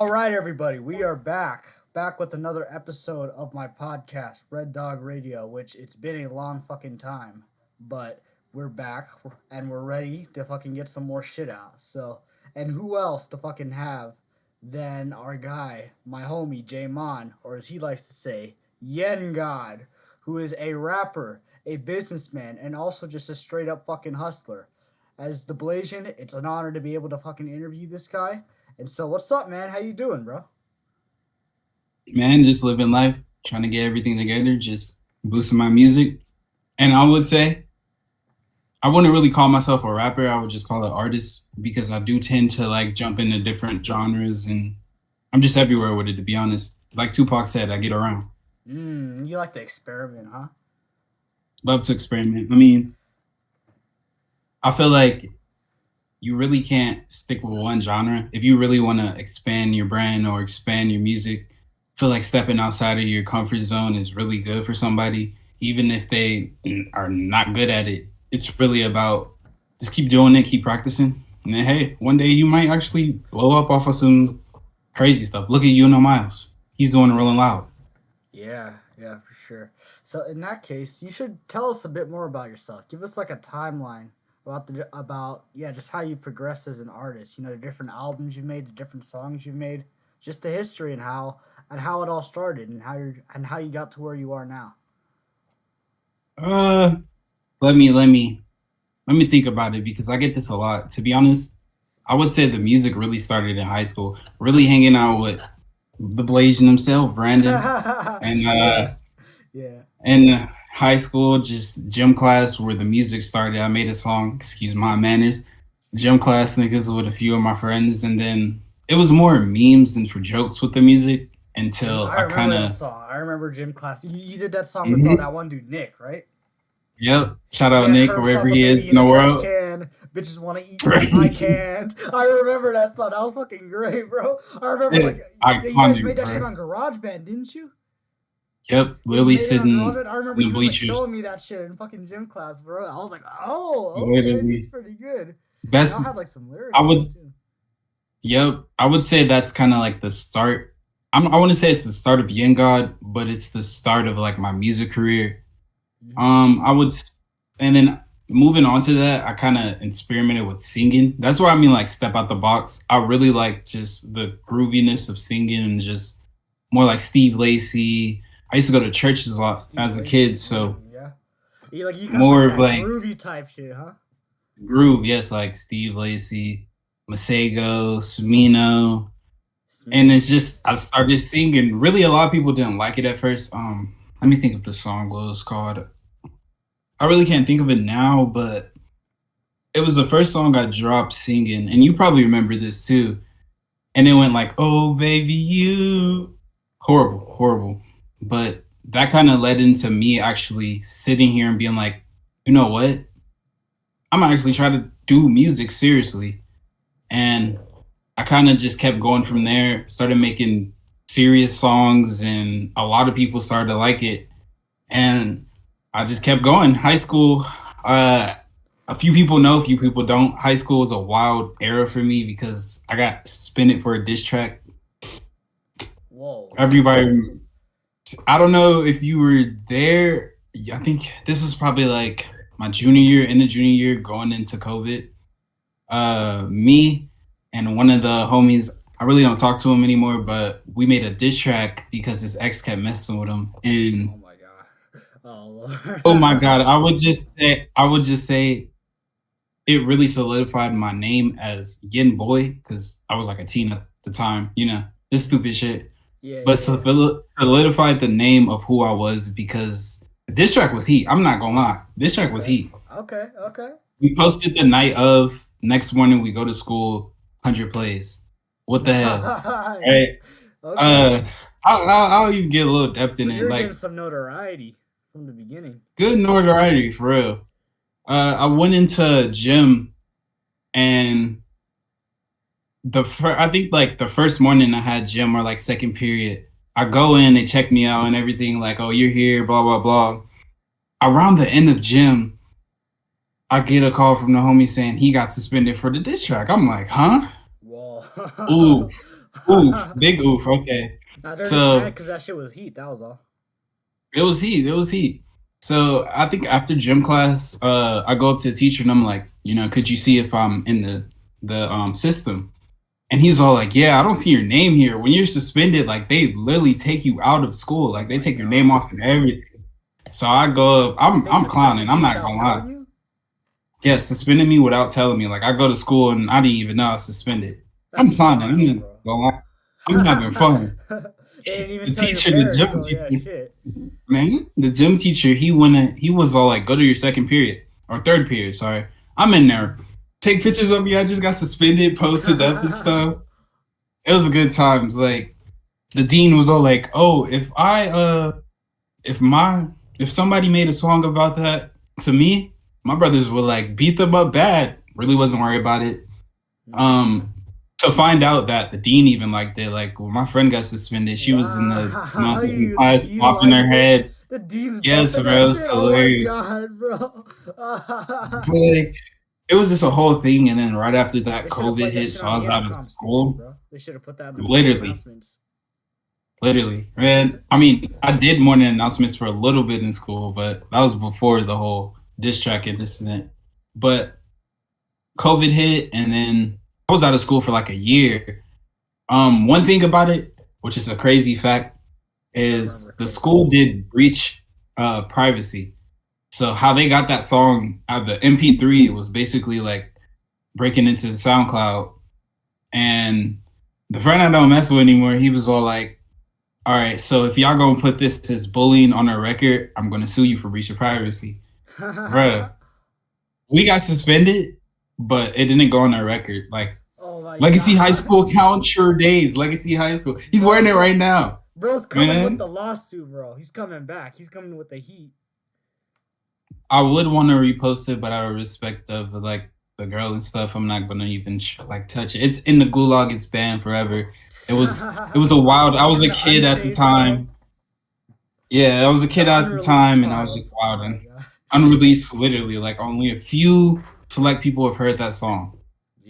All right, everybody, we are back with another episode of my podcast, Red Dog Radio, which it's been a long fucking time, but we're back and we're ready to fucking get some more shit out. So, and who else to fucking have than our guy, my homie Jaemond, or as he likes to say, Yengawd, who is a rapper, a businessman, and also just a straight up fucking hustler. As the Blasian, it's an honor to be able to fucking interview this guy. And so, what's up, man? How you doing, bro? Man, just living life, trying to get everything together, just boosting my music. And I would say I wouldn't really call myself a rapper. I would just call it artist because I do tend to like jump into different genres and I'm just everywhere with it, to be honest. Like Tupac said, I get around. You like to experiment, huh? Love to experiment. I mean, I feel like you really can't stick with one genre. If you really want to expand your brand or expand your music, I feel like stepping outside of your comfort zone is really good for somebody, even if they are not good at it. It's really about just keep doing it, keep practicing, and then hey, one day you might actually blow up off of some crazy stuff. Look at Miles. He's doing it rolling loud. Yeah, for sure. So, in that case, you should tell us a bit more about yourself. Give us like a timeline about just how you progressed as an artist. You know, the different albums you've made, the different songs you've made, just the history and how it all started and how you got to where you are now. Uh, let me think about it because I get this a lot. To be honest, I would say the music really started in high school. Really hanging out with the Blasian himself, Brandon, and Yeah, yeah. in high school, just gym class where the music started. I made a song, excuse my manners, gym class niggas with a few of my friends, and then it was more memes and for jokes with the music until I I kind remember that of, song. I remember gym class. You did that song with that one dude, Nick, right? yep, shout out Yeah, Nick curb wherever stop a he is baby in in a the trash world. can. Bitches want to eat me. I can't. I remember that song. That was fucking great, bro. I remember like you guys Iconic, made that shit bro. on GarageBand, didn't you? Yep, Yeah, you literally made it on sitting GarageBand. I remember in the he was like bleachers, showing me that shit in fucking gym class, bro. I was like, oh, okay, this is literally. pretty good. And y'all had Best, like some I lyrics in would, it too. yep, I would say that's kind of like the start. I want to say it's the start of Yengawd, but it's the start of like my music career. Hmm. I would, and then moving on to that, I kind of experimented with singing. That's why I mean, like, step out the box. I really like just the grooviness of singing and just more like Steve Lacy. I used to go to churches a lot Steve as a Lacy. kid, so Yeah. You kind of more like of that like groovy type shit, huh? groove, yes, like Steve Lacy, Masego, Smino. And Smino. it's just I started singing. Really, a lot of people didn't like it at first. Let me think of the song. What it was called? I really can't think of it now, but it was the first song I dropped singing, and you probably remember this too. And it went like, "Oh baby, you," horrible, horrible. But that kind of led into me actually sitting here and being like, you know what? I'm gonna actually try to do music seriously, and I kind of just kept going from there. Started making serious songs, and a lot of people started to like it, and I just kept going. High school, uh, a few people know, a few people don't. High school was a wild era for me because I got suspended for a diss track. Whoa. Everybody, I don't know if you were there. I think this was probably like my junior year, in the junior year, going into COVID. Me and one of the homies, I really don't talk to him anymore, but we made a diss track because his ex kept messing with him. Oh And my god. Oh oh my lord. god, I would just say it really solidified my name as Yin Boy because I was like a teen at the time, this stupid shit. Yeah, But yeah, yeah. solidified the name of who I was because this track was heat. I'm not gonna lie, this track was Okay. heat. Okay. We posted the night of. Next morning, we go to school. 100 plays. What the hell? Nice. Right? Okay. Uh, I'll even get a little depth So in it. you're getting Like some notoriety from the beginning. good notoriety for real. I went into gym and I think like the first morning I had gym or like second period. I go in, they check me out and everything. Like, oh, you're here, blah blah blah. Around the end of gym, I get a call from the homie saying he got suspended for the diss track. I'm like, huh? Whoa. Ooh. Oof, big oof. Okay, Now they're just mad so because that shit was heat. That was all. it was heat. It was heat. So I think after gym class, I go up to the teacher and I'm like, could you see if I'm in the system? And he's all like, "Yeah, I don't see your name here. When you're suspended, like they literally take you out of school. Oh Like they my take your name god. off and everything." So I go up. I'm They I'm clowning. suspended I'm you not without gonna lie. telling you? Yeah, suspended me without telling me. Like I go to school and I didn't even know I was suspended. I'm That's clowning. I'm wild, not bro. gonna lie. I'm having fun. They didn't even The tell your teacher, the parents, gym so yeah, teacher, shit. man, the gym teacher, he was all like, "Go to your second period or third period." Sorry, I'm in there. Take pictures of me. I just got suspended, posted up and stuff. It was good times. Like the dean was all like, "Oh, if my if somebody made a song about that to me, my brothers would like beat them up bad. Really wasn't worried about it. Nah. Um, to find out that the dean even liked it, like when my friend got suspended, she was in Wow, the the class dean popping her liked it. head. The dean's Yes, bumping bro, that it was shit. Oh my hilarious. god, bro. But like, it was just a whole thing, and then right after that, They should have COVID played that hit, shit so on I the was out of intercom speakers, school. bro. They should have put that in the morning Literally, announcements. literally, man. I mean, I did morning announcements for a little bit in school, but that was before the whole diss track incident. But COVID hit, and then I was out of school for like a year. One thing about it, which is a crazy fact, I is remember the COVID. school did breach privacy. So how they got that song out of the MP3 was basically like breaking into SoundCloud, and the friend I don't mess with anymore, he was all like, "All right, so if y'all gonna put this as bullying on our record, I'm gonna sue you for breach of privacy." Bruh, we got suspended, but it didn't go on our record. Like Oh my Legacy High god. School, count your days. Legacy High School. He's wearing it right now, Bro's coming with the man. lawsuit, bro. He's coming back. He's coming with the heat. I would want to repost it, but out of respect of like the girl and stuff, I'm not gonna even like touch it. It's in the gulag. It's banned forever. It was a wild. I was In a the kid at the unsafe house. time. Yeah, I was a The kid at the unreleased time, and I was just files. Oh wild my and god. unreleased. Literally, like only a few select people have heard that song.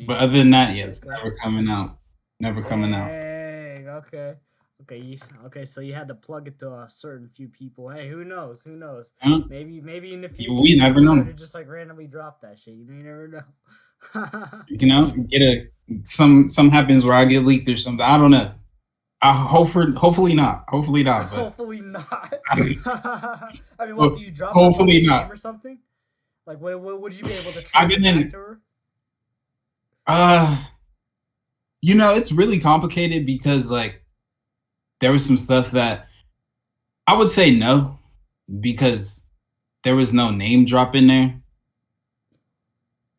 But other than Jeez. that, yeah, it's Okay. never coming out. Never coming out. Dang. Okay. Okay. Okay. So you had to plug it to a certain few people. Hey, who knows? Who knows? Huh? Maybe in the future We you never can learn know. to just like randomly drop that shit. You may never know. Get a some happens where I get leaked or something. I don't know. Hopefully not. Hopefully not. But Hopefully not. I, I mean, what do you drop her hopefully fucking name not. or something? Like, what would you be able to I've trace it been back in. to her? Uh, it's really complicated because like there was some stuff that I would say no because there was no name drop in there.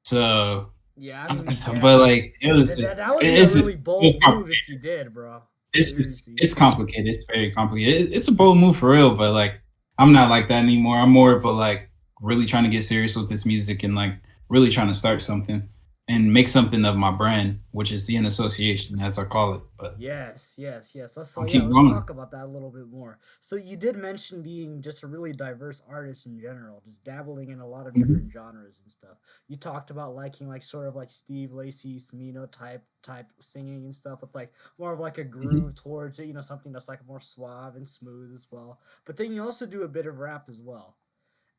So, Yeah, I mean, yeah. but like it was just That would be a it's really just it's bold move complicated. if you did, bro. It's just Seriously. it's complicated. It's very complicated. It's a bold move for real, but like I'm not like that anymore. I'm more of a like really trying to get serious with this music and like really trying to start something and make something of my brand, which is the N Association, as I call it. But Yes, yes, yes. I'll Yeah, keep let's going. talk about that a little bit more. So you did mention being just a really diverse artist in general, just dabbling in a lot of Mhm. different genres and stuff. You talked about liking like sort of like Steve Lacy, Smino type singing and stuff with like more of like a Mhm. groove towards it, something that's like more suave and smooth as well. But then you also do a bit of rap as well.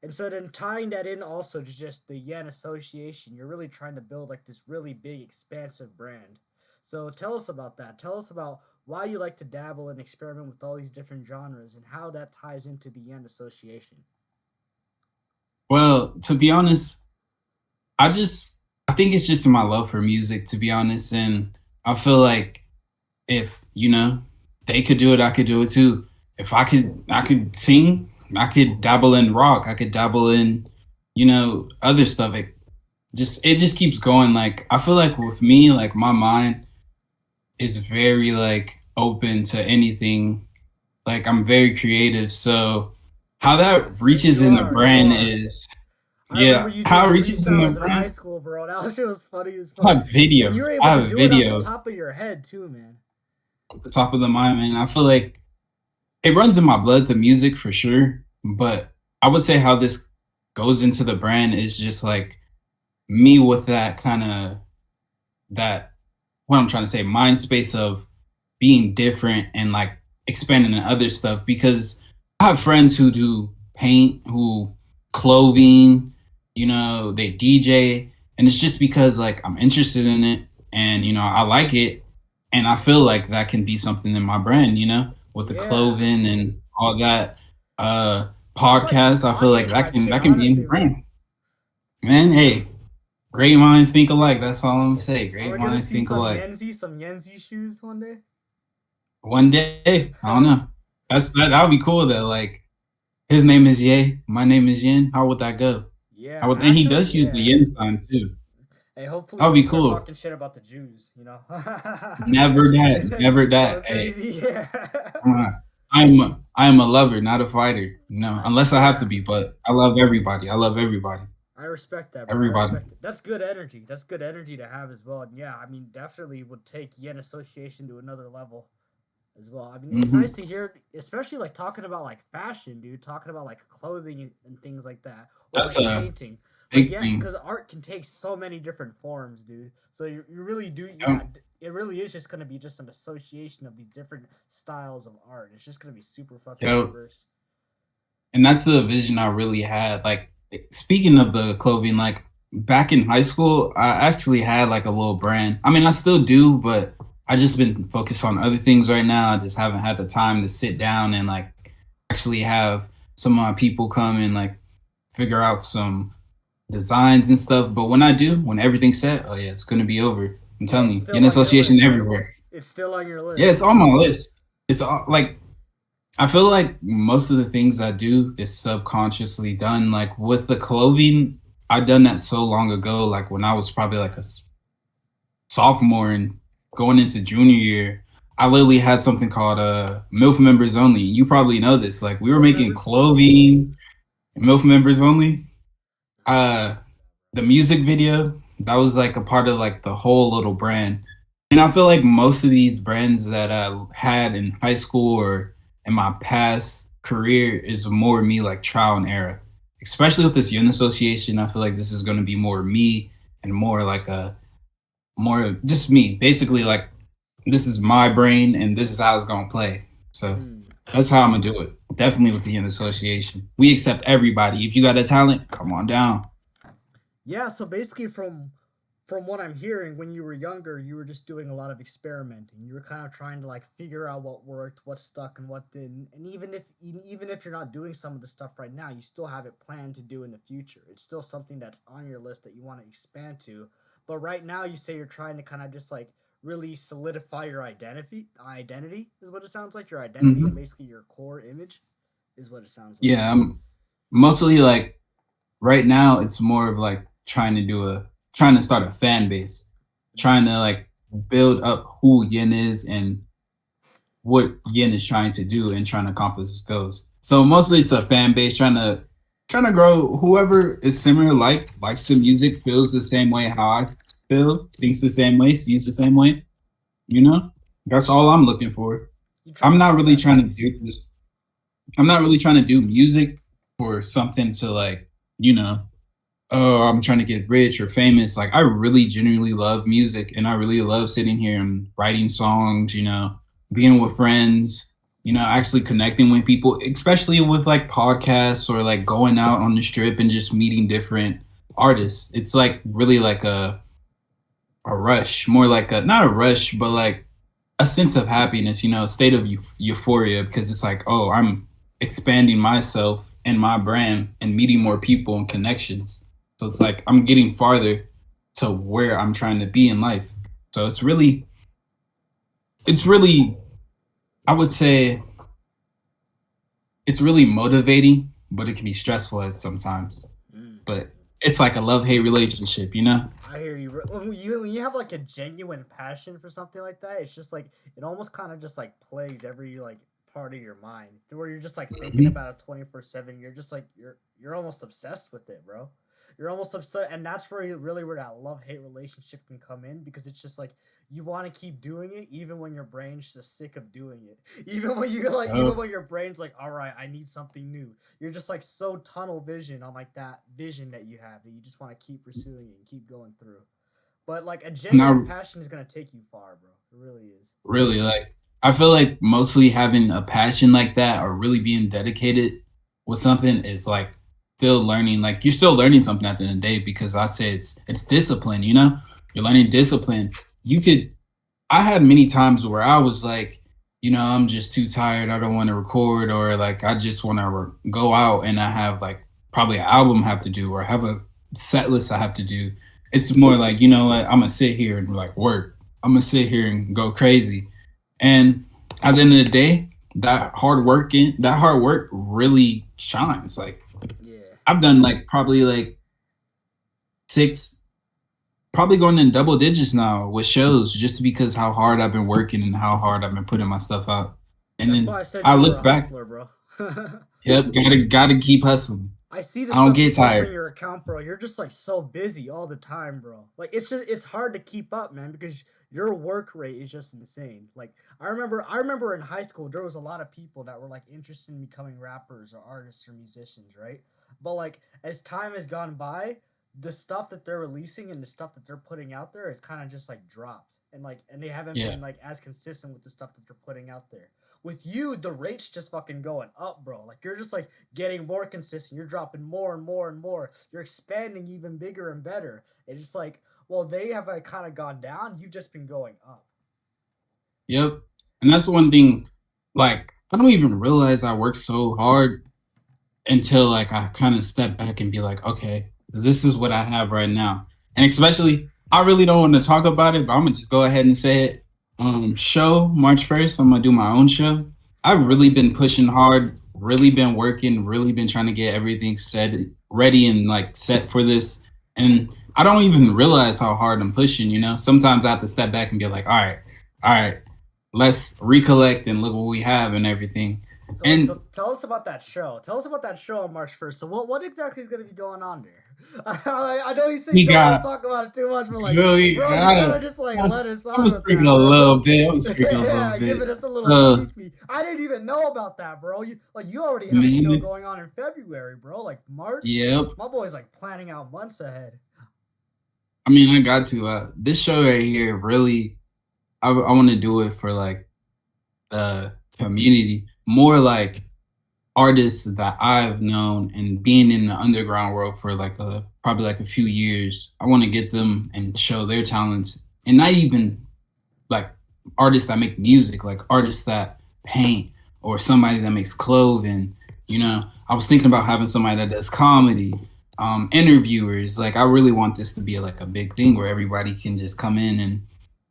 And so then tying that in also to just the Yen Association, you're really trying to build like this really big, expansive brand. So tell us about that. Tell us about why you like to dabble and experiment with all these different genres and how that ties into the Yen Association. Well, to be honest, I think it's just my love for music, to be honest, and I feel like if they could do it, I could do it too. If I could sing, I could dabble in rock, I could dabble in other stuff. It just keeps going. Like I feel like with me, like my mind is very like open to anything. Like I'm very creative, so how that reaches You in the are, you brand are. is, I remember yeah, you how doing it reaches in the freestyles in high brand. school, bro. That shit was funny as I fuck. have And you videos. were able I to have do it off the videos top of your head too, man. at the top of the mind, man. I feel like it runs in my blood, the music for sure. But I would say how this goes into the brand is just like me with that kind of that what I'm trying to say, mind space of being different and like expanding in other stuff because I have friends who do paint, who clothing, they DJ, and it's just because like I'm interested in it and I like it, and I feel like that can be something in my brand, with the Yeah. clothing and all that. Uh, There's like some Podcast, I feel like Kanye type shit, that can be in the honestly, bro. brand, man. Hey, great minds think alike. That's all I'm gonna say. Are Great we gonna minds see think alike. Some Yenzi shoes one day? One day, I don't know. That would be cool though. Like his name is Ye, my name is Yin. How would that go? Yeah, How would, and he actually, does use the yeah. Yin sign too. Hey, hopefully That we would don't be start cool. talking shit about the Jews, you know? Never that, never Going that. Hey, crazy, yeah. uh, I am a lover, not a fighter. No, unless I have to Yeah, be. But I love everybody. I love everybody. I respect that, bro. I Everybody. respect it. That's good energy. That's good energy to have as well. And yeah, I mean, definitely would take Yen Association to another level as well. I mean, it's nice Hmm. to hear, especially like talking about like fashion, dude, talking about like clothing and things like that, or That's like a painting. Like, big yeah, thing. because art can take so many different forms, dude. So you really do, Yeah. yeah, it really is just going to be just an association of these different styles of art. It's just going to be super fucking Yeah. diverse. And that's the vision I really had. Like speaking of the clothing, like back in high school, I actually had like a little brand. I mean, I still do, but I just been focused on other things right now. I just haven't had the time to sit down and like actually have some of my people come and like figure out some designs and stuff. But when I do, when everything's set, oh yeah, it's gonna be over. I'm Oh, telling it's you, still in on your association list, right? everywhere. It's still on your Yeah, it's list. on my list. It's all like I feel like most of the things I do is subconsciously done. Like with the clothing, I done that so long ago. Like when I was probably like a sophomore and going into junior year, I literally had something called MILF members only. You probably know this. Like we were Milf making members? Yeah. clothing, MILF members only. Uh, the music video that was like a part of like the whole little brand. And I feel like most of these brands that I had in high school or in my past career is more me like trial and error. Especially with this Young Association, I feel like this is going to be more me and more like a more just me. Basically, like this is my brain and this is how it's going to play. So Mm. that's how I'm gonna do it. Definitely with the Young Association. We accept everybody. If you got a talent, come on down. Yeah, so basically from what I'm hearing, when you were younger, you were just doing a lot of experimenting. You were kind of trying to like figure out what worked, what stuck, and what didn't. And even if you're not doing some of the stuff right now, you still have it planned to do in the future. It's still something that's on your list that you want to expand to. But right now, you say you're trying to kind of just like really solidify your identity. Identity is what it sounds like. Your identity and Hmm. basically your core image is what it sounds like. Yeah, I'm mostly like right now it's more of like trying to start a fan base, trying to like build up who Yin is and what Yin is trying to do and trying to accomplish his goals. So mostly it's a fan base trying to grow whoever is similar, likes the music, feels the same way how I feel, thinks the same way, sees the same way, you know? That's all I'm looking for. You're trying I'm to not build really that trying to base. do this. I'm not really trying to do music for something to like, you know, oh, I'm trying to get rich or famous. Like I really genuinely love music and I really love sitting here and writing songs, being with friends, actually connecting with people, especially with like podcasts or like going out on the strip and just meeting different artists. It's like really like a rush, more like a not a rush, but like a sense of happiness, a state of euphoria because it's like, oh, I'm expanding myself and my brand and meeting more people and connections. So it's like I'm getting farther to where I'm trying to be in life. So it's really, I would say, it's really motivating, but it can be stressful at sometimes. Mm. But it's like a love hate relationship, you know? I hear you. When you have like a genuine passion for something like that, it's just like it almost kind of just like plays every like part of your mind, where you're just like thinking Hmm. about it 24/7. You're just like you're almost obsessed with it, bro. You're almost obsessed, and that's where you really where that love hate relationship can come in because it's just like you want to keep doing it even when your brain's just sick of doing it. Even when your brain's like, all right, I need something new. You're just like so tunnel vision on like that vision that you have that you just want to keep pursuing it and keep going through. But like a And genuine I passion is gonna take you far, bro. It really is. really like, I feel like mostly having a passion like that or really being dedicated with something is like still learning. Like you're still learning something at the end of the day because I say it's discipline. You know, you're learning discipline. You could. I had many times where I was like, I'm just too tired. I don't want to record, or like I just want to go out and I have like probably an album I have to do, or have a set list I have to do. It's more like, you know what, I'm gonna sit here and like work. I'm gonna sit here and go crazy. And at the end of the day, that hard work really shines. Like Yeah. I've done like probably like six, probably going in double digits now with shows just because how hard I've been working and how hard I've been putting my stuff out. And That's then why I said I you were a look back, hustler, bro. yep, gotta keep hustling. I see the I don't stuff you get post on tired. your account, bro. You're just like so busy all the time, bro. Like it's hard to keep up, man, because your work rate is just insane. Like I remember in high school there was a lot of people that were like interested in becoming rappers or artists or musicians, right? But like as time has gone by, the stuff that they're releasing and the stuff that they're putting out there is kind of just like dropped. And they haven't Yeah. been like as consistent with the stuff that they're putting out there. With you, the rate's just fucking going up, bro. Like you're just like getting more consistent. You're dropping more and more and more. You're expanding even bigger and better. It's just like, well, they have like kind of gone down. You've just been going up. Yep. And that's one thing, like, I don't even realize I work so hard until like I kind of step back and be like, okay, this is what I have right now. And especially, I really don't want to talk about it, but I'm gonna just go ahead and say it. Show March 1st, I'm gonna do my own show. I've Hell really yeah. been pushing hard, really been working, really been trying to get everything set, ready, and like set for this. And I don't even realize how hard I'm pushing. Sometimes I have to step back and be like, all right, let's recollect and look what we have and everything. So wait, And so tell us about that show. Tell us about that show on March 1st. So what exactly is gonna be going on there? I know you said you we don't want to got talk about it too much, but like, Joey bro, you got gotta it. just like I'm let us I'm on with speaking that, a little bro. bit. I'm speaking a little Yeah, bit. giving us a little So, sneak peek. I didn't even know about that, bro. You already have a man, show it's, going on in February, bro. Like March. yep. My boy's like planning out months ahead. I mean, I got to. This show right here, really, I want to do it for like the community, more like artists that I've known and being in the underground world for like probably like a few years. I want to get them and show their talents, and not even like artists that make music, like artists that paint or somebody that makes clothing. I was thinking about having somebody that does comedy, interviewers. Like, I really want this to be like a big thing where everybody can just come in and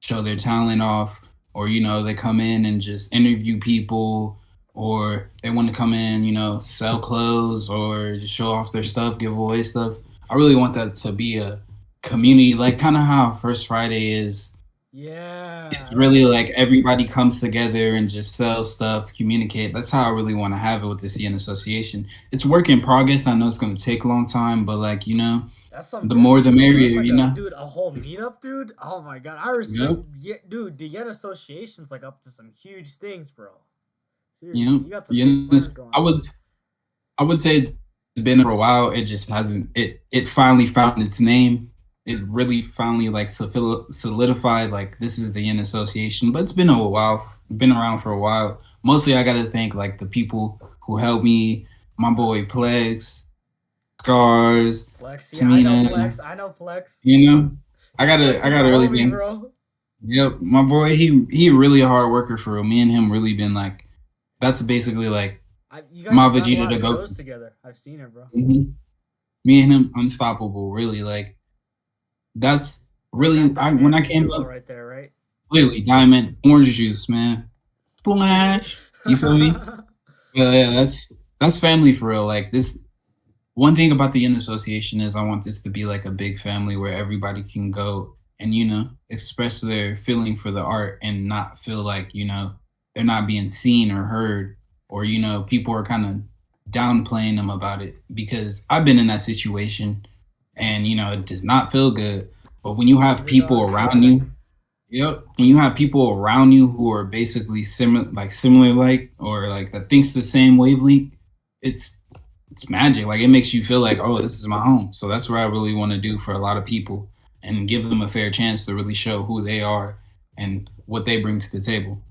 show their talent off, or they come in and just interview people, or they want to come in, sell clothes or just show off their stuff, give away stuff. I really want that to be a community, like kind of how First Friday is. It's Yeah, really like everybody comes together and just sells stuff, communicate. That's how I really want to have it with the CN Association. It's work in progress. I know it's going to take a long time, but like, that's some the good more the shit, bro. That's merrier, like you a know? dude, a whole It's, meetup, dude. Oh my god, I respect. yep, Yeah, dude, the Yen Association's like up to some huge things, bro. you Seriously, know, you got some you big know, plans going on. I would say it's been for a while. It just hasn't. It finally found its name. It really finally like solidified. Like, this is the Yin Association, but it's been a while. Been around for a while. Mostly, I got to thank like the people who helped me. My boy Plex, Scars, Flex, yeah, I know Tamina. Flex. I know Flex. You know, I gotta Flex I is the gotta really homie, thank. bro. Yep, my boy. He really a hard worker for real. Me and him really been like. That's basically like You guys my have done a Vegeta lot to of go. shows together. I've seen it, bro. Mhm. Me and him unstoppable, really. Like, that's Like that really when I dynamic came duo up, right there, right? literally diamond orange juice, man. Splash. You feel me? Yeah, that's family for real. Like, this one thing about the Yin Association is I want this to be like a big family where everybody can go and express their feeling for the art and not feel like they're not being seen or heard, or people are kind of downplaying them about it, because I've been in that situation, and it does not feel good. But when you Me have neither, dog. people around you, yep, when you have people around you who are basically similar, like, or like that thinks the same wavelength, it's it's magic. Like, it makes you feel like, oh, this is my home. So that's what I really want to do for a lot of people, and give them a fair chance to really show who they are and what they bring to the table.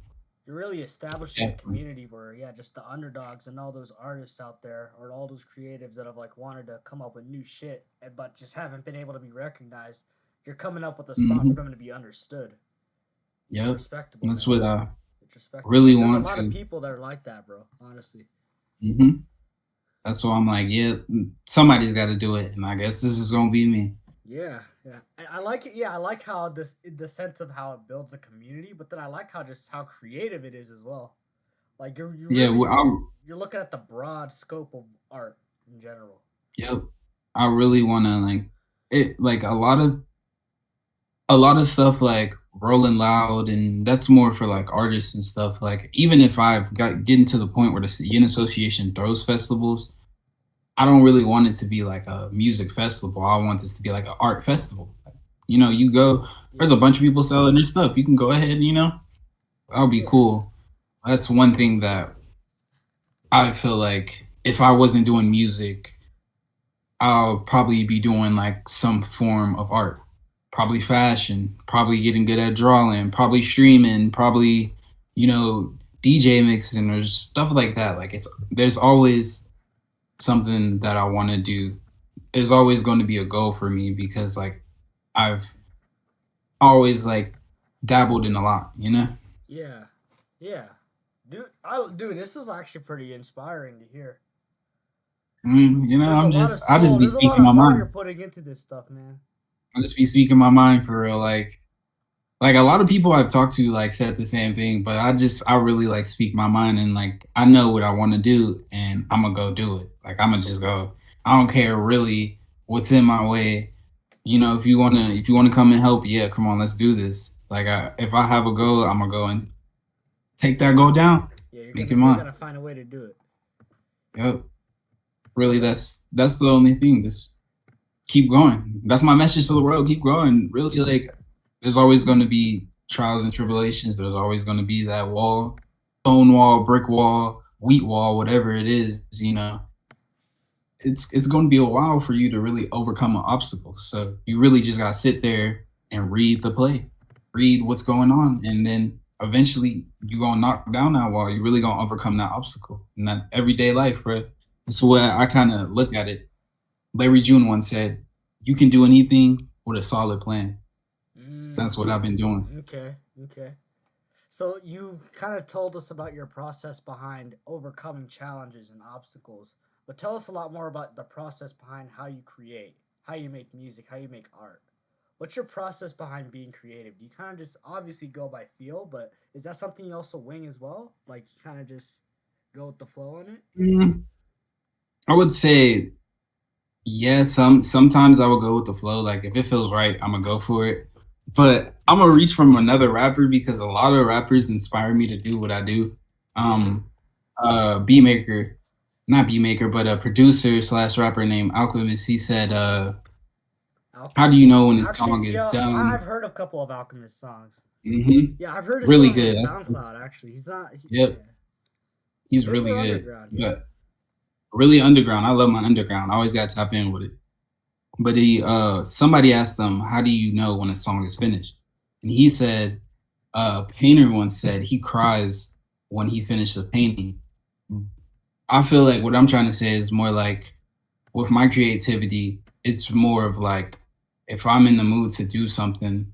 you're really establishing a Definitely. community where, yeah, just the underdogs and all those artists out there, or all those creatives that have like wanted to come up with new shit, but just haven't been able to be recognized. You're coming up with a spot for Hmm. them to be understood. It's Yep. respectable, That's man. what I It's respectable, really and there's a want lot of to. people that are like that, bro. Honestly. Hmm. That's why I'm like, yeah, somebody's got to do it, and I guess this is gonna be me. Yeah, yeah. I like it. Yeah, I like how this the sense of how it builds a community, but then I like how just how creative it is as well. Like you Yeah, really I'm. you're looking at the broad scope of art in general. Yep. I really want to like it. Like a lot of stuff like Rolling Loud, and that's more for like artists and stuff. Like even if I've got getting to the point where the Yen Association throws festivals, I don't really want it to be like a music festival. I want this to be like an art festival. You go. There's Yeah, a bunch of people selling their stuff. You can go ahead. That'll be yeah, cool. That's one thing that I feel like if I wasn't doing music, I'll probably be doing like some form of art, probably fashion, probably getting good at drawing, probably streaming, probably, you know, DJ mixing or stuff like that. Like there's always something that I want to do. There's always going to be a goal for me because like I've always like dabbled in a lot. yeah, yeah. Dude, this is actually pretty inspiring to hear. There's a lot of I'll just soul. be There's a lot speaking of my heart you're mind. putting into this stuff, man. I'll just be speaking my mind for real. Like a lot of people I've talked to like said the same thing, but I really like speak my mind and like I know what I want to do and I'm gonna go do it. Like I'm gonna just go. I don't care really what's in my way. If you wanna come and help, yeah, come on, let's do this. Like if I have a goal, I'm gonna go and take that goal down, Yeah, make it you're mine. gonna find a way to do it. Yep. Really, Cause that's the only thing. Just keep going. That's my message to the world. Keep going. Really, like there's always going to be trials and tribulations. There's always going to be that wall, stone wall, brick wall, wheat wall, whatever it is. It's going to be a while for you to really overcome an obstacle. So you really just got to sit there and read the play, read what's going on, and then eventually you gonna knock down that wall. You really gonna overcome that obstacle in that everyday life, bro. That's the way I kind of look at it. Larry June once said, "You can do anything with a solid plan." That's what mm, I've been doing. okay, okay. So you've kind of told us about your process behind overcoming challenges and obstacles, but tell us a lot more about the process behind how you create, how you make music, how you make art. What's your process behind being creative? Do you kind of just obviously go by feel, but is that something you also wing as well? Like you kind of just go with the flow on it? Mm, I would say yes. Sometimes I will go with the flow. Like if it feels right, I'm gonna go for it. But I'm gonna reach from another rapper because a lot of rappers inspire me to do what I do. Yeah. Um, beat maker, not beat maker, but a producer slash rapper named Alchemist. He said, "How do you Alchemist. know when a Actually, song is yeah, I've done?" heard a couple of Alchemist songs. Hmm. Yeah, I've heard his Really songs on good. SoundCloud. Actually, he's not. Yep. Yeah, He's they're really more good. underground. Yeah. But really underground. I love my underground. I always got to tap in with it. But somebody asked him, "How do you know when a song is finished?" And he said, Painter once said he cries when he finishes a painting. I feel like what I'm trying to say is more like with my creativity, it's more of like if I'm in the mood to do something,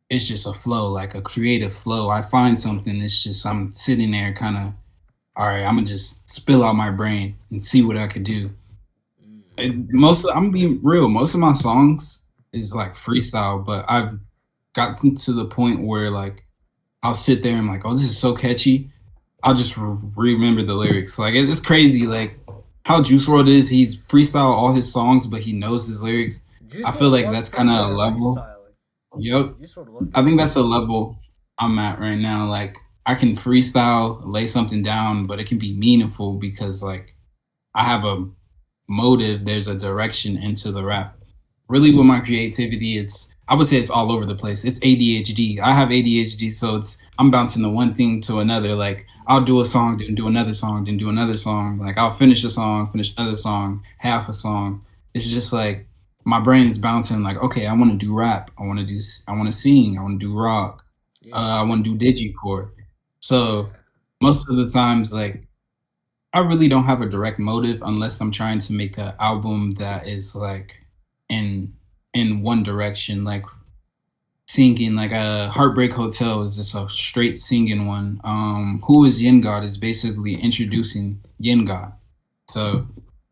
it's just a flow, like a creative flow. I find something, it's just I'm sitting there kind of, all right, I'm gonna just spill out my brain and see what I could do. I'm being real. Most of my songs is like freestyle, but I've gotten to the point where like I'll sit there and I'm like, oh, this is so catchy. I'll just remember the lyrics. Like it's crazy, like how Juice World is. He's freestyle all his songs, but he knows his lyrics. I Juice feel World like was that's pretty kind good of a at level. freestyling. Yep. Juice World was I good at think that's a freestyling. level I'm at right now. Like I can freestyle, lay something down, but it can be meaningful because like I have a motive, there's a direction into the rap. Really, with my creativity, I would say it's all over the place. It's ADHD. I have ADHD, so I'm bouncing to one thing to another. Like I'll do a song, then do another song, then do another song. Like I'll finish a song, finish another song, half a song. It's just like my brain is bouncing. Like okay, I want to do rap. I want to sing. I want to do rock. Yeah, I want to do digicore. So yeah. most of the times, like I really don't have a direct motive unless I'm trying to make an album that is like in in one direction, like singing. Like a Heartbreak Hotel is just a straight singing one. Who is Yengawd is basically introducing Yengawd. So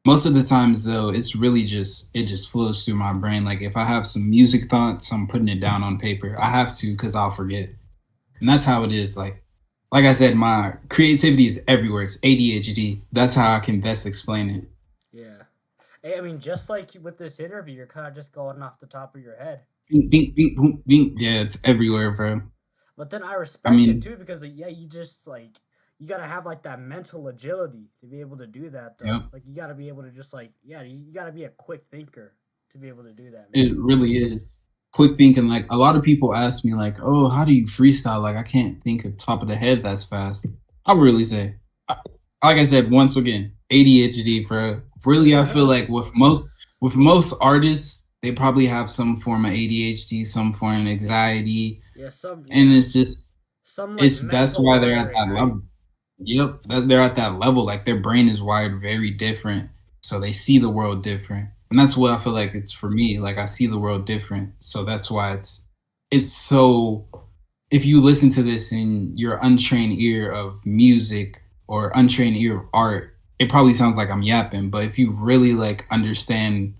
most of the times though, it's really just it just flows through my brain. Like if I have some music thoughts, I'm putting it down on paper. I have to because I'll forget, and that's how it is. Like I said, my creativity is everywhere. It's ADHD. That's how I can best explain it. Yeah. Hey, I mean, just like with this interview, you're kind of just going off the top of your head. Bing, bing, bing, boom, bing. Yeah, it's everywhere, bro. But then I I respect it mean, too because like, yeah, you just like you gotta have like that mental agility to be able to do that yeah, though. Like you gotta be able to just like yeah, you gotta be a quick thinker to be able to do that, man. it really is. Quick thinking. Like a lot of people ask me, like, "Oh, how do you freestyle?" Like I can't think of top of the head that's fast. I would really say, like I said, once again, ADHD, bro. Really, I feel like with most artists, they probably have some form of ADHD, some form of anxiety, Yeah, some and yeah, some like it's that's mental why they're at wiring, that right? level. Yep, they're at that level. Like their brain is wired very different, so they see the world different, and that's what I feel like it's for me. Like I see the world different, so that's why it's so. If you listen to this in your untrained ear of music or untrained ear of art, it probably sounds like I'm yapping. But if you really like understand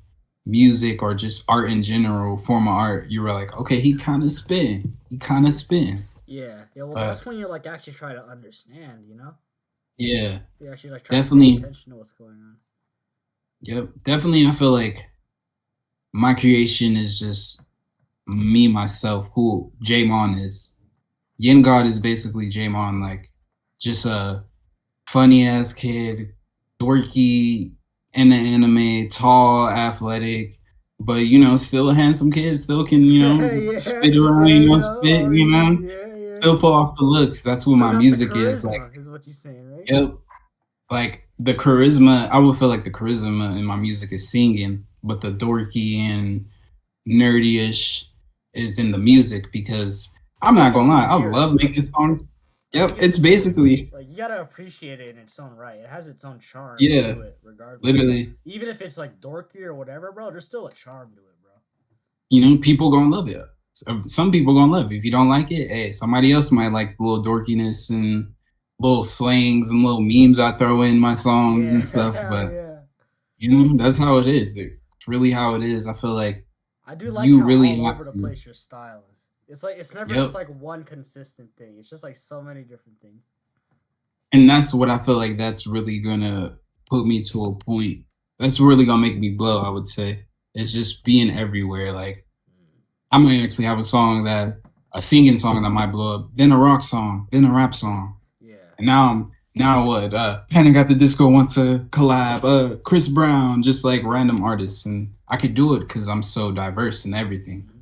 music or just art in general, form of art, you were like, okay, he kind of spin, he kind of spin. Yeah, yeah. Well, But that's when you like actually try to understand, you know. yeah, You actually like try to pay definitely. attention to what's going on. Yep, definitely. I feel like my creation is just me, myself, who Jaemond is. Yengawd is basically Jaemond, like just a funny ass kid, dorky in the anime, tall, athletic, but still a handsome kid, still can, Yeah, spit around, yeah, spit, I mean, yeah, yeah. still pull off the looks. That's what Still my got the music is like. charisma, is what you're saying, right? Yep. Like the charisma, I would feel like the charisma in my music is singing, but the dorky and nerdy-ish is in the music because I I'm not think gonna it's lie, I endearing. love making songs. I Yep, think it's it's endearing. basically Like you gotta appreciate it in its own right. It has its own charm yeah, to it, regardless. literally. Even if it's like dorky or whatever, bro, there's still a charm to it, bro. People gonna love it. Some people gonna love it. If you don't like it, hey, somebody else might like the little dorkiness and little slangs and little memes I throw in my songs and Yeah, stuff. But yeah. that's how it is. It's really how it is. I feel like I do like you how really all have over the to. place your style is. It's like it's never just Yep. like one consistent thing. It's just like so many different things. And that's what I feel like that's really gonna put me to a point. That's really gonna make me blow, I would say. It's just being everywhere. Like Mm. I might actually have a singing song that might blow up, then a rock song, then a rap song. Yeah. And now what? Panic at the Disco wants to collab, Chris Brown, just like random artists. And I could do it because I'm so diverse in everything. Hmm.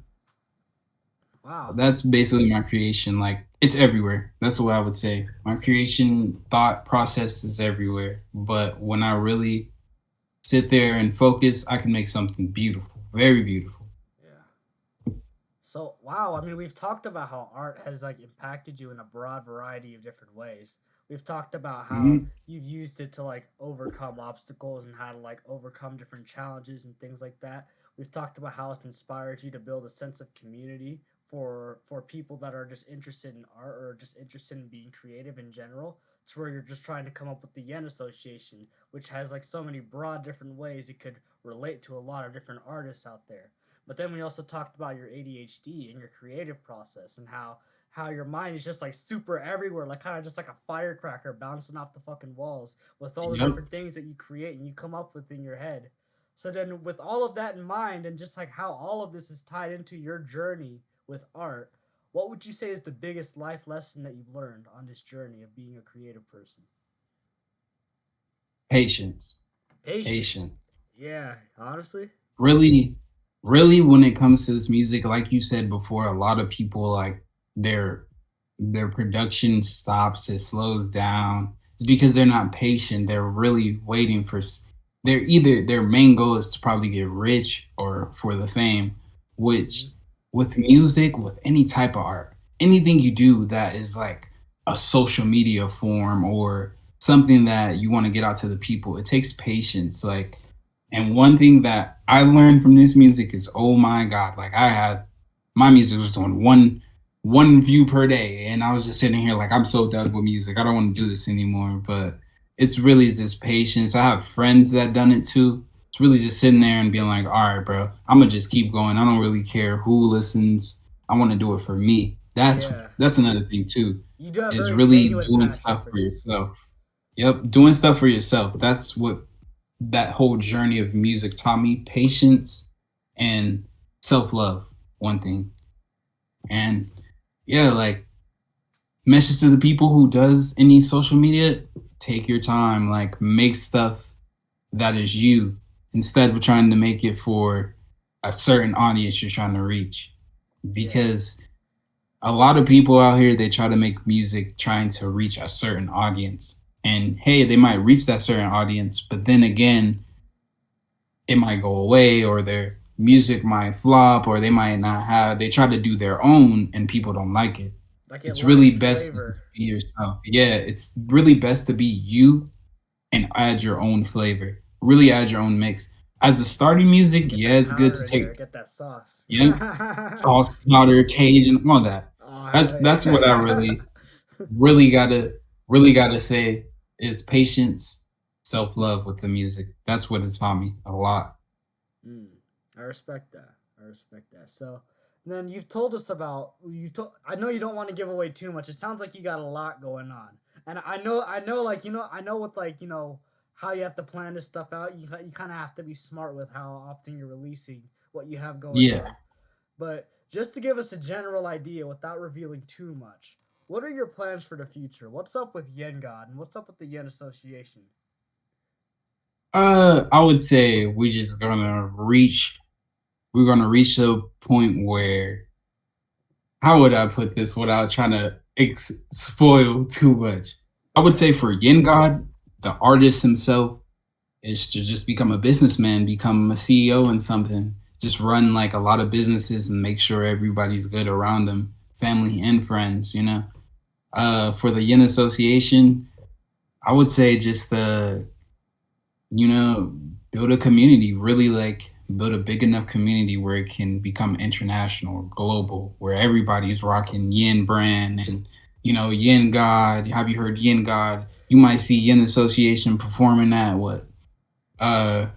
Wow. That's basically my creation. Like it's everywhere. That's what I would say. My creation thought process is everywhere. But when I really sit there and focus, I can make something beautiful, very beautiful. Yeah. So wow, I mean, we've talked about how art has like impacted you in a broad variety of different ways. We've talked about how Hmm. you've used it to like overcome obstacles and how to like overcome different challenges and things like that. We've talked about how it's inspired you to build a sense of community for people that are just interested in art or just interested in being creative in general. It's where you're just trying to come up with the Yen Association, which has like so many broad different ways it could relate to a lot of different artists out there. But then we also talked about your ADHD and your creative process and how your mind is just like super everywhere, like kind of just like a firecracker bouncing off the fucking walls with all the Yep. different things that you create and you come up with in your head. So then with all of that in mind and just like how all of this is tied into your journey with art, what would you say is the biggest life lesson that you've learned on this journey of being a creative person? Patience. Patient. Patience. Yeah, honestly. Really, really, when it comes to this music, like you said before, a lot of people like their their production stops, it slows down. It's because they're not patient. They're really waiting for. They're either their main goal is to probably get rich or for the fame, Mm-hmm. which with music, with any type of art, anything you do that is like a social media form or something that you want to get out to the people. It takes patience. Like, and one thing that I learned from this music is, oh my god, like I had my music was doing one view per day, and I was just sitting here like I'm so done with music. I don't want to do this anymore. But it's really just patience. I have friends that done it too. It's really just sitting there and being like, all right, bro, I'm gonna just keep going. I don't really care who listens. I want to do it for me. Yeah. That's another thing too, You do have is very really genuine doing passion stuff for for this. yourself. Yep, doing stuff for yourself. That's what that whole journey of music taught me: patience and self love. One thing, and yeah, like message to the people who does any social media: take your time, like make stuff that is you instead of trying to make it for a certain audience you're trying to reach, Yeah. because a lot of people out here, they try to make music trying to reach a certain audience, and hey, they might reach that certain audience, but then again, it might go away, or their music might flop, or they might not have, they try to do their own and people don't like it. Like it It's really lacks best to flavor. be yourself. Yeah, it's really best to be you and add your own flavor. Really add your own mix. As a starting music, Get yeah, that it's good powder to in there. take, Get that sauce. yeah, sauce, powder, Cajun, all that. Oh That's hell that's what I yeah. really gotta really gotta say is patience, self love with the music. That's what it taught me a lot. Mm, I respect that. I respect that. So then you've told us about you've told. I know you don't want to give away too much. It sounds like you got a lot going on, and I know, like I know with like how you have to plan this stuff out. You kind of have to be smart with how often you're releasing what you have going Yeah. on. But just to give us a general idea without revealing too much, what are your plans for the future? What's up with Yengawd and what's up with the Yen Association? I would say we're gonna reach the point where, how would I put this without trying to spoil too much? I would Okay. say for Yin God, the artist himself, is to just become a businessman, become a CEO and something. Just run like a lot of businesses and make sure everybody's good around them, family and friends, you know. For the Yin Association, I would say just you know, build a community, really like build a big enough community where it can become international, global, where everybody's rocking Yin brand and Yin God. Have you heard Yin God? You might see Yin Association performing at what? Uh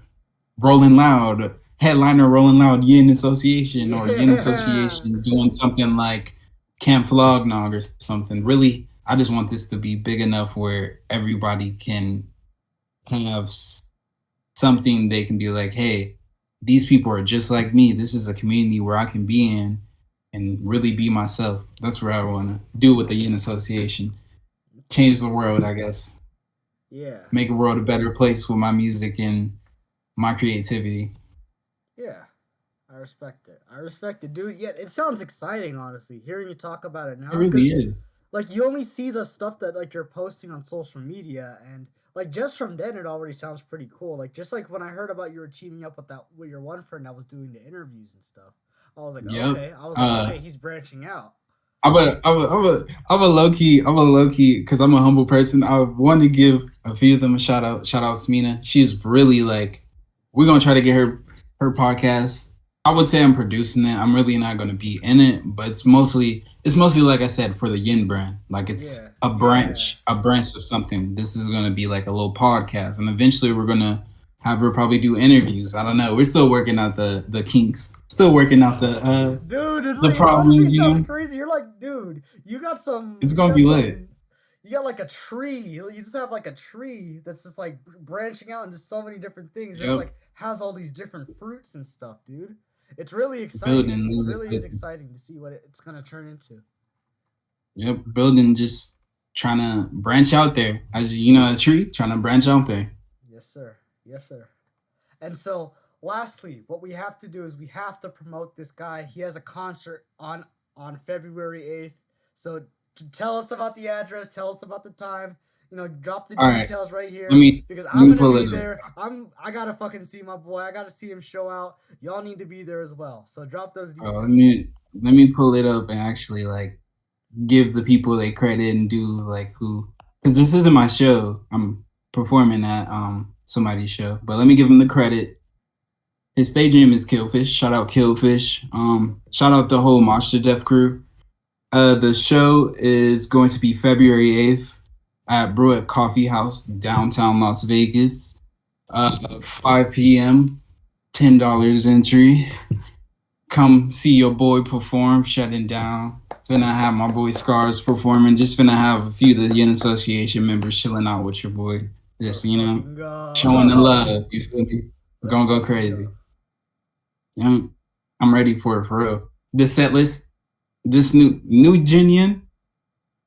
Rolling Loud, headliner Rolling Loud Yin Association, or Yin Yeah. Association doing something like Camp Flognog or something. Really, I just want this to be big enough where everybody can have something they can be like, hey, these people are just like me. This is a community where I can be in and really be myself. That's what I want to do with the Yin Association. Okay. Change the world, I guess. Yeah. Make the world a better place with my music and my creativity. Yeah. I respect it. I respect it, dude. Yeah, it sounds exciting, honestly, hearing you talk about it It now, really because is. like you only see the stuff that like you're posting on social media, and like just from then it already sounds pretty cool. Like just like when I heard about you were teaming up with that with your one friend that was doing the interviews and stuff, I was like, Yep. okay. I was like, okay, he's branching out. I'm a low key, because I'm a humble person. I want to give a few of them a shout out. Shout out Smina. She's really like, we're gonna try to get her podcast. I would say I'm producing it. I'm really not gonna be in it, but it's mostly like I said, for the Yin brand. Like it's Yeah, yeah. a branch of something. This is gonna be like a little podcast, and eventually we're gonna have her probably do interviews. I don't know. We're still working out the kinks. Still working out Dude, the it honestly problems. sounds crazy. You're like, dude, It's gonna be lit. you got like a tree. You just have like a tree that's just like branching out into so many different things. It's Yep. like has all these different fruits and stuff, dude. It's really exciting. Building, It literally really is building. exciting to see what it's gonna turn into. Yep, building, just trying to branch out there. As you know, a tree trying to branch out there. Yes, sir. Yes, sir. And so, lastly, what we have to do is we have to promote this guy. He has a concert on February 8th. So, tell us about the address, tell us about the time. Drop the All right, details right let here me because let I'm me gonna pull be it up. there. I gotta fucking see my boy. I gotta see him show out. Y'all need to be there as well. So drop those details. Let me pull it up and actually like give the people they credit and do like who, because this isn't my show. I'm performing at somebody's show, but let me give him the credit. His stage name is Killfish. Shout out Killfish. Shout out the whole Monster Death crew. The show is going to be February 8th at Brewitt Coffee House, downtown Las Vegas. 5 p.m. $10 entry. Come see your boy perform, shutting down. Finna have my boy Scars performing. Just finna have a few of the Yen Association members chilling out with your boy. Just, Let's fucking showing the go. love. You feel me? It's Let's gonna go fucking crazy. go. Yeah, I'm ready for it for real. This set list, this new Yen,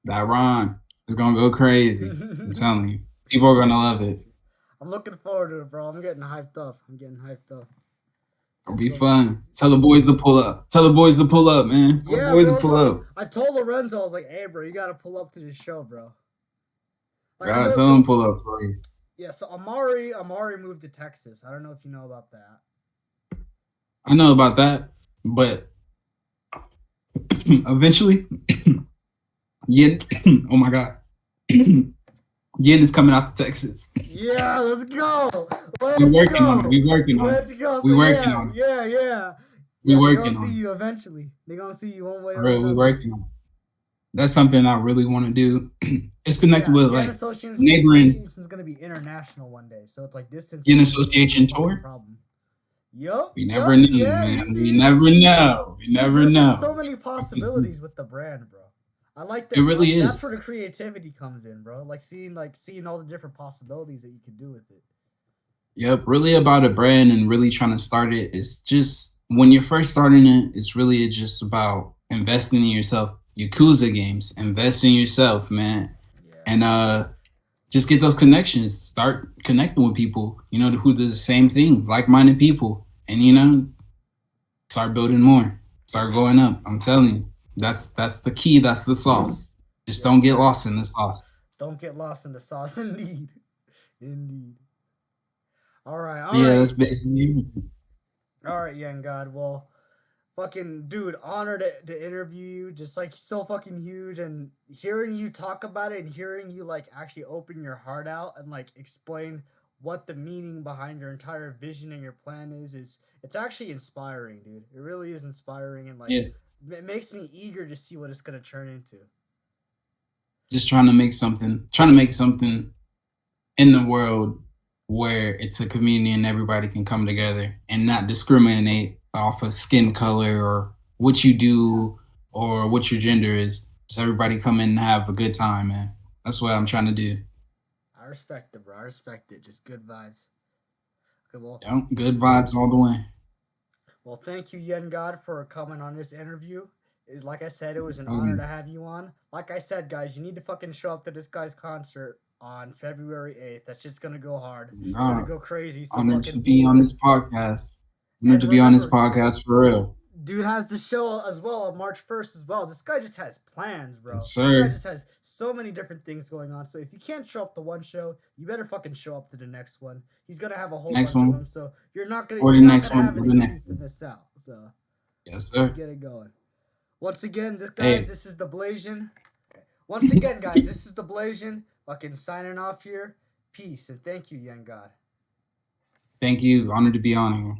that rhyme is gonna go crazy. I'm telling you. People are gonna love it. I'm looking forward to it, bro. I'm getting hyped up. It'll It's be gonna be fun. Tell the boys to pull up. Tell the boys to pull up, man. Tell the yeah, boys to bro. pull So up. I told Lorenzo, I was like, "Hey, bro, you gotta pull up to this show, bro." Like I God, know, tell them so pull up for you. yeah, so Amari moved to Texas. I don't know if you know about that. I know about that, but eventually, Yen. Oh my God, Yen is coming out to Texas. Yeah, let's go. We Let's working on it. go. We working on it. Let's go. We So working yeah, on it. yeah, yeah. We Yeah, they gonna working see on you eventually. They gonna see you one way it. For or real, we another. working on it. That's something I really want to do. It's connected Yeah, with Yen like Association neighboring is gonna be international one day, so it's like distance Yen is really gonna be a Association fucking tour. problem. Yup, We never yup, knew, yeah. You man. We see, never know. We dude, never there's just so know. many possibilities with the brand, bro. I like It that. really That's is. where the creativity comes in, bro. Like seeing all the different possibilities that you can do with it. Yep, really about a brand and really trying to start it. It's just when you're first starting it, it's really just about investing in yourself. Yakuza games, invest in yourself, man, Yeah, and just get those connections. Start connecting with people, who do the same thing, like-minded people, and start building more, start going up. I'm telling you, that's the key. That's the sauce. Just yes, don't get sir. lost in the sauce. Don't get lost in the sauce, indeed, indeed. All right, all Yeah, right, that's basically everything. all right, Yengawd. Well, fucking dude, honored to interview you. Just like so fucking huge, and hearing you talk about it, and hearing you like actually open your heart out and like explain what the meaning behind your entire vision and your plan is it's actually inspiring, dude. It really is inspiring, and like Yeah, it makes me eager to see what it's gonna turn into. just trying to make something in the world where it's a community and everybody can come together and not discriminate off of skin color or what you do or what your gender is. Just everybody come in and have a good time, man. That's what I'm trying to do. I respect it, bro. I respect it. Just good vibes. Okay, well, Yep, good vibes all the way. thank you, Yen God, for coming on this interview. Like I said, it was an honor to Um, have you on. Like I said, guys, you need to fucking show up to this guy's concert on February 8th. That shit's gonna go hard. It's gonna uh, go crazy. So honored to fucking be on this podcast. Honored and to be on this remember, podcast for real. dude has the show as well on March 1st as well. This guy just has plans, bro. Yes, This guy sir. just has so many different things going on. So if you can't show up to one show, you better fucking show up to the next one. He's gonna have a whole Next bunch of them. one, So or the you're not next gonna one, have or an the next excuse to one. miss out. So Yes, let's sir. get it going. Once again, this guys, Hey, this is the Blasian. Once again, guys, this is the Blasian. Fucking signing off here. Peace and thank you, young God. thank you. Honored to be on here.